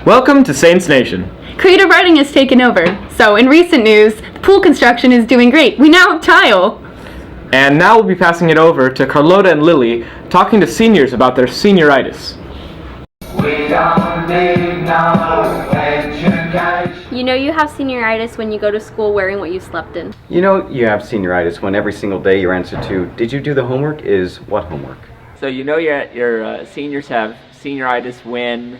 Welcome to Saints Nation. Creative writing has taken over. So, in recent news, the pool construction is doing great. We now have tile. And now we'll be passing it over to Carlota and Lily, talking to seniors about their senioritis. We don't need no education. You know you have senioritis when you go to school wearing what you slept in. You know you have senioritis when every single day your answer to "Did you do the homework?" is "What homework?" So you know your seniors have senioritis when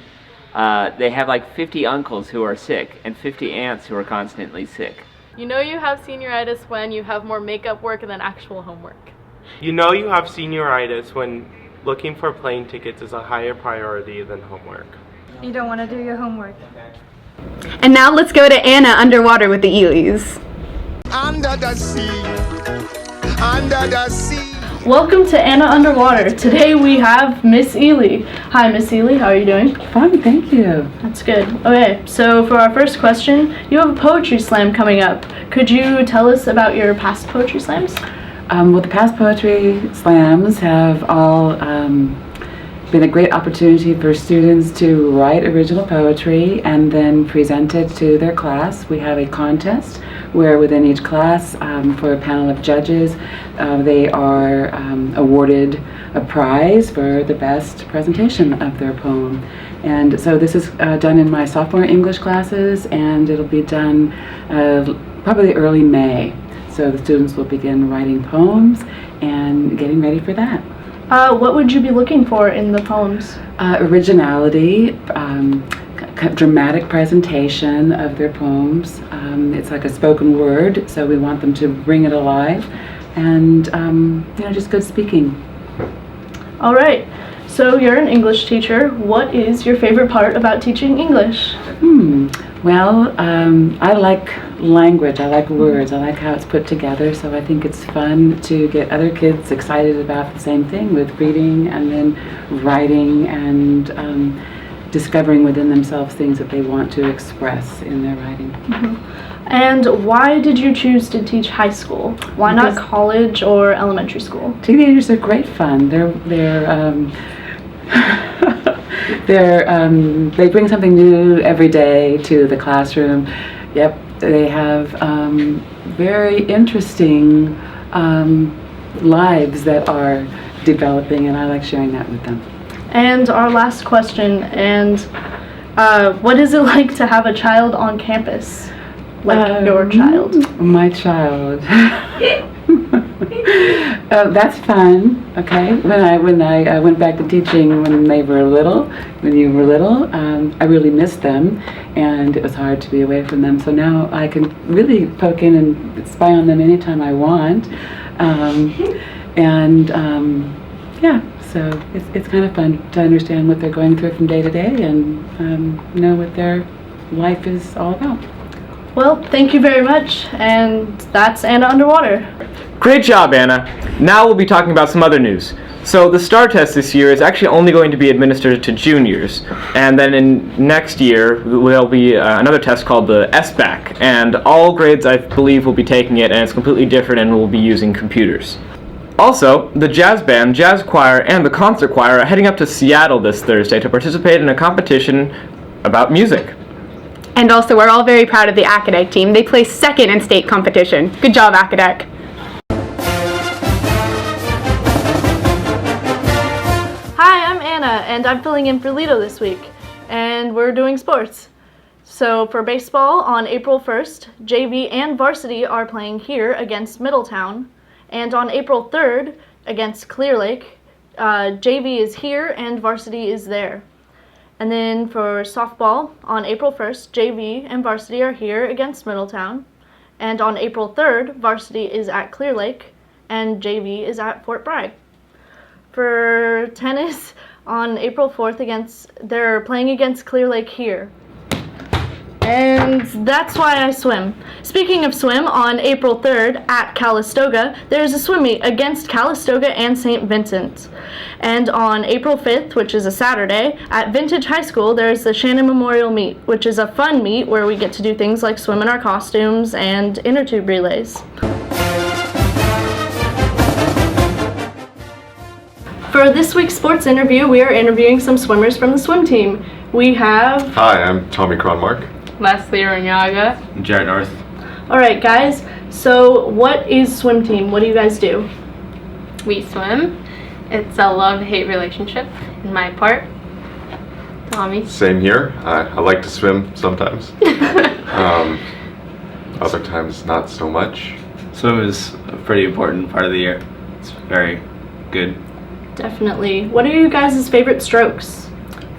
they have like 50 uncles who are sick and 50 aunts who are constantly sick. You know you have senioritis when you have more makeup work than actual homework. You know you have senioritis when looking for plane tickets is a higher priority than homework. You don't want to do your homework. And now let's go to Anna underwater with the Eelies. Under the sea, under the sea. Welcome to Anna Underwater. Today we have Miss Ely. Hi, Miss Ely. How are you doing? Fine, thank you. That's good. Okay, so for our first question, you have a poetry slam coming up. Could you tell us about your past poetry slams? Well, the past poetry slams have all been a great opportunity for students to write original poetry and then present it to their class. We have a contest where within each class, for a panel of judges, they are awarded a prize for the best presentation of their poem. And so this is done in my sophomore English classes, and it'll be done probably early May. So the students will begin writing poems and getting ready for that. What would you be looking for in the poems? Originality, dramatic presentation of their poems. It's like a spoken word, so we want them to bring it alive, and just good speaking. All right. So you're an English teacher. What is your favorite part about teaching English? Well, I like language, I like words, I like how it's put together, so I think it's fun to get other kids excited about the same thing with reading and then writing and discovering within themselves things that they want to express in their writing. And why did you choose to teach high school? Why not college or elementary school? Teenagers are great fun. They bring something new every day to the classroom. Yep, they have very interesting lives that are developing, and I like sharing that with them. And our last question, what is it like to have a child on campus? Like your child? My child. That's fun. Okay. When I went back to teaching when you were little, I really missed them, and it was hard to be away from them. So now I can really poke in and spy on them anytime I want, So it's kind of fun to understand what they're going through from day to day and know what their life is all about. Well, thank you very much, and that's Anna Underwater. Great job, Anna. Now we'll be talking about some other news. So the STAR test this year is actually only going to be administered to juniors, and then in next year there'll be another test called the SBAC, and all grades I believe will be taking it, and it's completely different and we'll be using computers. Also, the jazz band, jazz choir, and the concert choir are heading up to Seattle this Thursday to participate in a competition about music. And also, we're all very proud of the Acadec team. They placed second in state competition. Good job, Acadec. Hi, I'm Anna, and I'm filling in for Lito this week, and we're doing sports. So for baseball, on April 1st, JV and varsity are playing here against Middletown, and on April 3rd, against Clear Lake, JV is here and varsity is there. And then for softball, on April 1st, JV and varsity are here against Middletown. And on April 3rd, varsity is at Clear Lake and JV is at Fort Bragg. For tennis, on April 4th, they're playing against Clear Lake here. And that's why I swim. Speaking of swim, on April 3rd at Calistoga, there's a swim meet against Calistoga and St. Vincent. And on April 5th, which is a Saturday, at Vintage High School, there's the Shannon Memorial Meet, which is a fun meet where we get to do things like swim in our costumes and inner tube relays. For For this week's sports interview, we are interviewing some swimmers from the swim team. We have... Hi, I'm Tommy Cronmark. Leslie Ranyaga. Jared North. Alright guys, so what is swim team? What do you guys do? We swim. It's a love-hate relationship in my part. Tommy. Same here. I like to swim sometimes. Other times not so much. Swim is a pretty important part of the year. It's very good. Definitely. What are you guys' favorite strokes?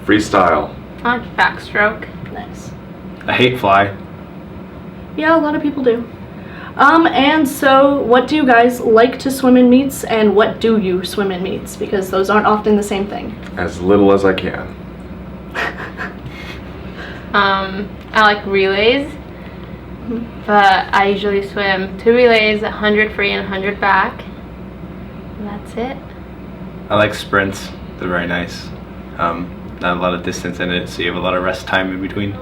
Freestyle. I like backstroke. Nice. I hate fly. Yeah, a lot of people do. And so what do you guys like to swim in meets, and what do you swim in meets? Because those aren't often the same thing. As little as I can. I like relays, but I usually swim 2 relays, 100 free and 100 back. And that's it. I like sprints. They're very nice. Not a lot of distance in it, so you have a lot of rest time in between.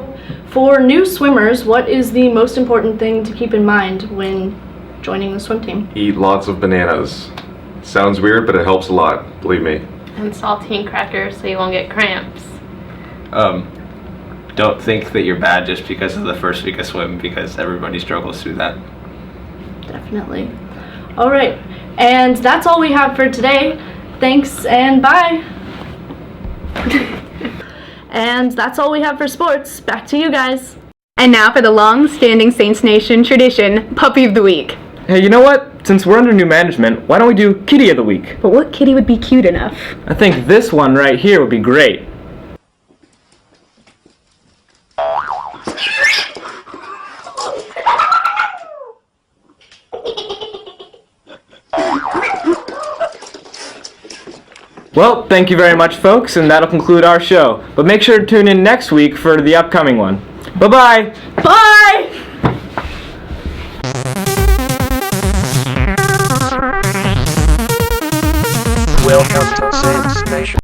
For new swimmers, what is the most important thing to keep in mind when joining the swim team? Eat lots of bananas. Sounds weird, but it helps a lot, believe me. And saltine crackers so you won't get cramps. Don't think that you're bad just because of the first week of swim, because everybody struggles through that. Definitely. All right, and that's all we have for today. Thanks and bye. And that's all we have for sports. Back to you guys. And now for the long-standing Saints Nation tradition, Puppy of the Week. Hey, you know what? Since we're under new management, why don't we do Kitty of the Week? But what kitty would be cute enough? I think this one right here would be great. Well, thank you very much, folks, and that'll conclude our show. But make sure to tune in next week for the upcoming one. Bye-bye! Bye! Welcome to Saints Nation.